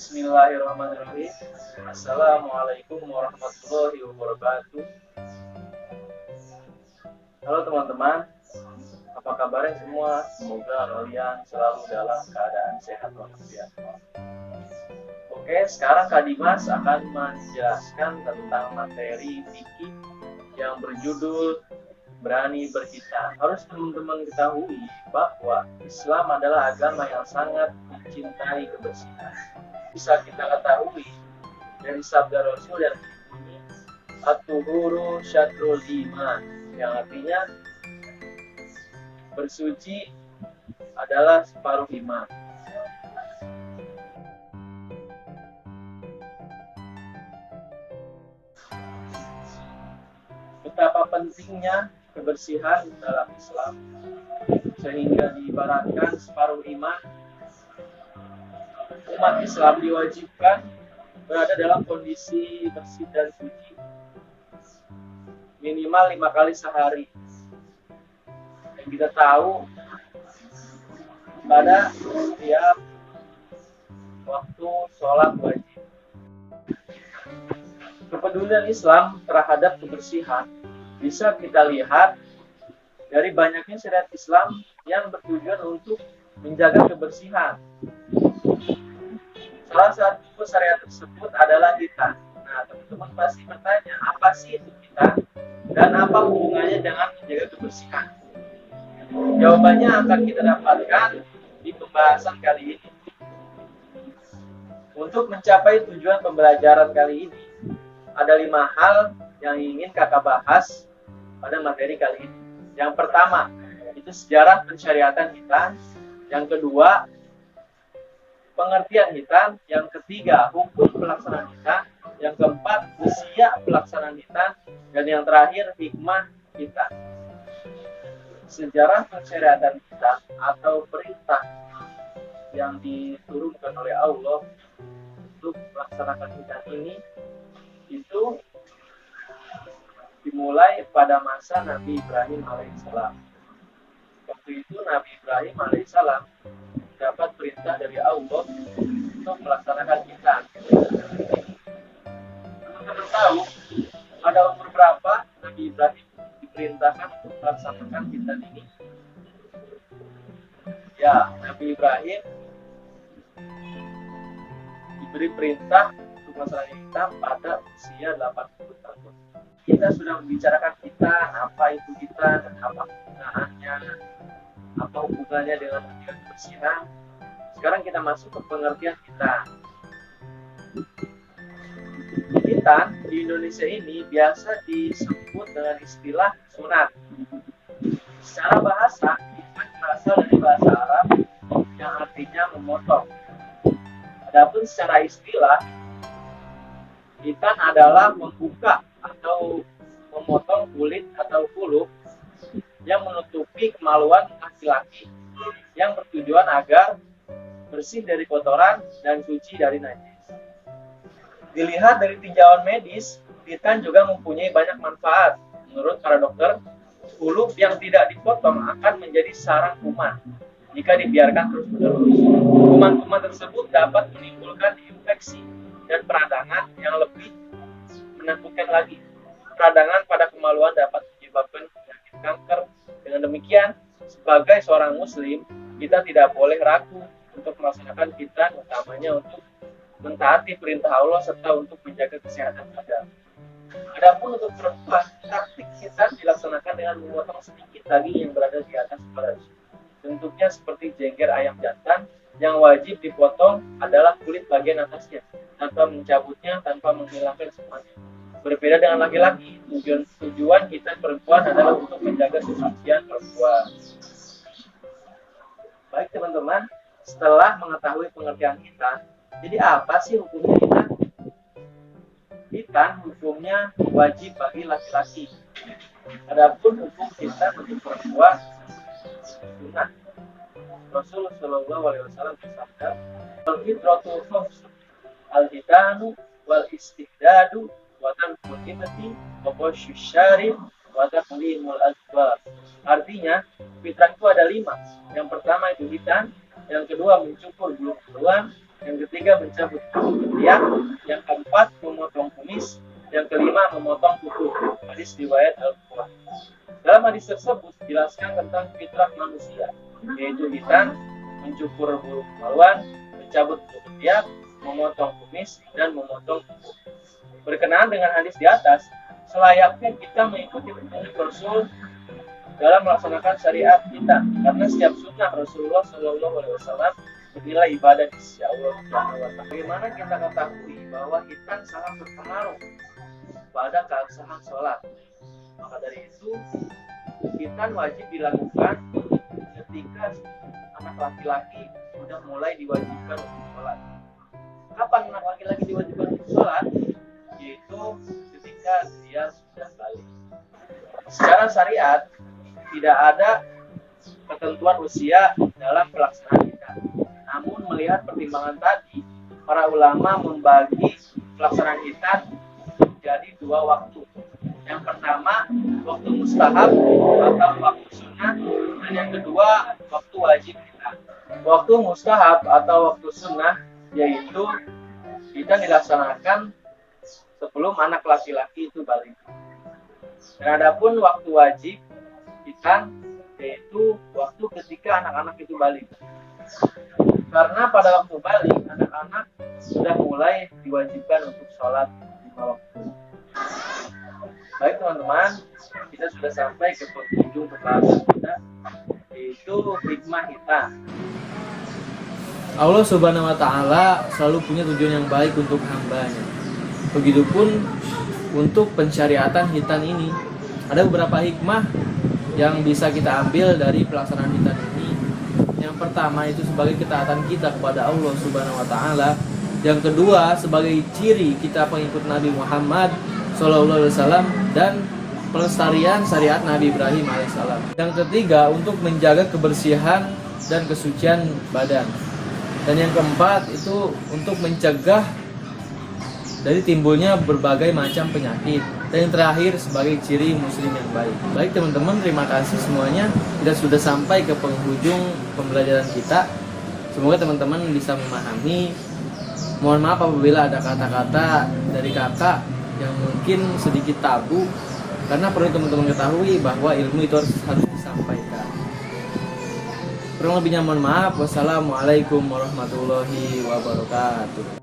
Bismillahirrahmanirrahim. Assalamualaikum warahmatullahi wabarakatuh. Halo teman-teman, apa kabarnya semua? Semoga kalian selalu dalam keadaan sehat walafiat. Oke, sekarang Kak Dimas akan menjelaskan tentang materi fikih yang berjudul Berani Berkita. Harus teman-teman ketahui bahwa Islam adalah agama yang sangat mencintai kebersihan. Bisa kita ketahui dari sabda Rasul yang berbunyi At-tuhuru syatrul iman, yang artinya bersuci adalah separuh iman. Betapa pentingnya kebersihan dalam Islam, sehingga diibaratkan separuh iman. Umat Islam diwajibkan berada dalam kondisi bersih dan suci minimal 5 kali sehari. Dan kita tahu pada setiap waktu sholat wajib. Kepedulian Islam terhadap kebersihan bisa kita lihat dari banyaknya syariat Islam yang bertujuan untuk menjaga kebersihan. Salah satu syariat tersebut adalah hitan. Nah, teman-teman pasti bertanya, apa sih itu hitan dan apa hubungannya dengan menjaga kebersihan? Jawabannya akan kita dapatkan di pembahasan kali ini. Untuk mencapai tujuan pembelajaran kali ini, ada 5 hal yang ingin kakak bahas pada materi kali ini. Yang pertama, itu sejarah pensyariatan hitan. Yang kedua, pengertian hitan. Yang ketiga, hukum pelaksanaan hitan. Yang keempat, usia pelaksanaan hitan. Dan yang terakhir, hikmah hitan. Sejarah pensyariatan hitan atau perintah yang diturunkan oleh Allah untuk melaksanakan hitan ini itu dimulai pada masa Nabi Ibrahim alaihissalam. Waktu itu Nabi Ibrahim alaihissalam dapat perintah dari Allah untuk melaksanakan hitan. Teman-teman tahu pada umur berapa Nabi Ibrahim diperintahkan untuk melaksanakan hitan ini? Ya, Nabi Ibrahim diberi perintah untuk melaksanakan hitan pada usia 80 tahun. Kita sudah membicarakan hitan, apa itu hitan, apa penggunaannya, apa hubungannya dengan menjaga kebersihan. Sekarang kita masuk ke pengertian hitan. Hitan di Indonesia ini biasa disebut dengan istilah sunat. Secara bahasa, hitan berasal dari bahasa Arab yang artinya memotong. Adapun secara istilah, hitan adalah membuka atau memotong kulit atau kuluk yang menutupi kemaluan laki-laki yang bertujuan agar bersih dari kotoran dan suci dari najis. Dilihat dari tinjauan medis, hitan juga mempunyai banyak manfaat. Menurut para dokter, kuluk yang tidak dipotong akan menjadi sarang kuman jika dibiarkan terus-menerus. Kuman-kuman tersebut dapat menimbulkan infeksi dan peradangan yang lebih menakutkan lagi. Peradangan pada kemaluan dapat menyebabkan penyakit kanker. Dengan demikian, sebagai seorang muslim, kita tidak boleh ragu untuk melaksanakan hitan, utamanya untuk mentaati perintah Allah serta untuk menjaga kesehatan badan. Adapun untuk perempuan, taktik hitan dilaksanakan dengan memotong sedikit daging yang berada di atas kepala. Bentuknya seperti jengger ayam jantan. Yang wajib dipotong adalah kulit bagian atasnya, tanpa mencabutnya, tanpa menghilangkan semuanya. Berbeda dengan laki-laki, tujuan kita perempuan adalah untuk menjaga kesucian perempuan. Baik teman-teman, setelah mengetahui pengertian hitan, jadi apa sih hukumnya hitan? Hitan hukumnya wajib bagi laki-laki. Adapun hukum hitan bagi perempuan sunat. Rasul Shallallahu Alaihi Wasallam bersabda, "Al-fitratu khams, al-hitanu wal istihdadu wa tanful imati wa qasyu syarib wa taqlimul azwar." Artinya, fitrah itu ada 5. Yang pertama itu hitan, yang kedua mencukur bulu kemaluan, yang yang ketiga mencabut ketiak, yang keempat memotong kumis, yang kelima memotong kuku. Hadis riwayat Al-Bukhari. Dalam hadis tersebut dijelaskan tentang fitrah manusia, yaitu hitan, mencukur bulu kemaluan, mencabut bulu ketiak, memotong kumis, dan memotong kuku. Berkenaan dengan hadis di atas, selayaknya kita mengikuti petunjuk Rasul dalam melaksanakan syariat kita, karena setiap sunnah Rasulullah SAW bernilai ibadah di sisi Allah Subhanahu wa Ta'ala. Bagaimana kita ketahui bahwa hitan sangat berpengaruh pada keabsahan sholat? Maka dari itu, hitan wajib dilakukan ketika anak laki-laki sudah mulai diwajibkan untuk sholat. Kapan anak laki-laki diwajibkan untuk sholat? Yaitu ketika dia sudah balik. Secara syariat, tidak ada ketentuan usia dalam pelaksanaan hitan. Namun melihat pertimbangan tadi, para ulama membagi pelaksanaan hitan menjadi dua waktu. Yang pertama, waktu mustahab atau waktu sunnah, dan yang kedua, waktu wajib hitan. Waktu mustahab atau waktu sunnah yaitu hitan dilaksanakan sebelum anak laki-laki itu balik. Dan adapun waktu wajib hitan yaitu waktu ketika anak-anak itu balik. Karena pada waktu balik, anak-anak sudah mulai diwajibkan untuk sholat 5 waktu. Baik teman-teman, kita sudah sampai ke penghujung pembahasan kita, yaitu hikmah hitan. Allah Subhanahu wa Ta'ala selalu punya tujuan yang baik untuk hambanya. Begitupun untuk pensyariatan hitan ini, ada beberapa hikmah yang bisa kita ambil dari pelaksanaan hitan ini. Yang pertama itu sebagai ketaatan kita kepada Allah Subhanahu wa Ta'ala. Yang kedua sebagai ciri kita pengikut Nabi Muhammad SAW dan pelestarian syariat Nabi Ibrahim alaihissalam. Yang ketiga untuk menjaga kebersihan dan kesucian badan. Dan yang keempat itu untuk mencegah dari timbulnya berbagai macam penyakit. Dan yang terakhir sebagai ciri muslim yang baik. Baik teman-teman, terima kasih semuanya. Kita sudah sampai ke penghujung pembelajaran kita. Semoga teman-teman bisa memahami. Mohon maaf apabila ada kata-kata dari kakak yang mungkin sedikit tabu, karena perlu teman-teman ketahui bahwa ilmu itu harus disampaikan. Kurang lebihnya mohon maaf. Wassalamualaikum warahmatullahi wabarakatuh.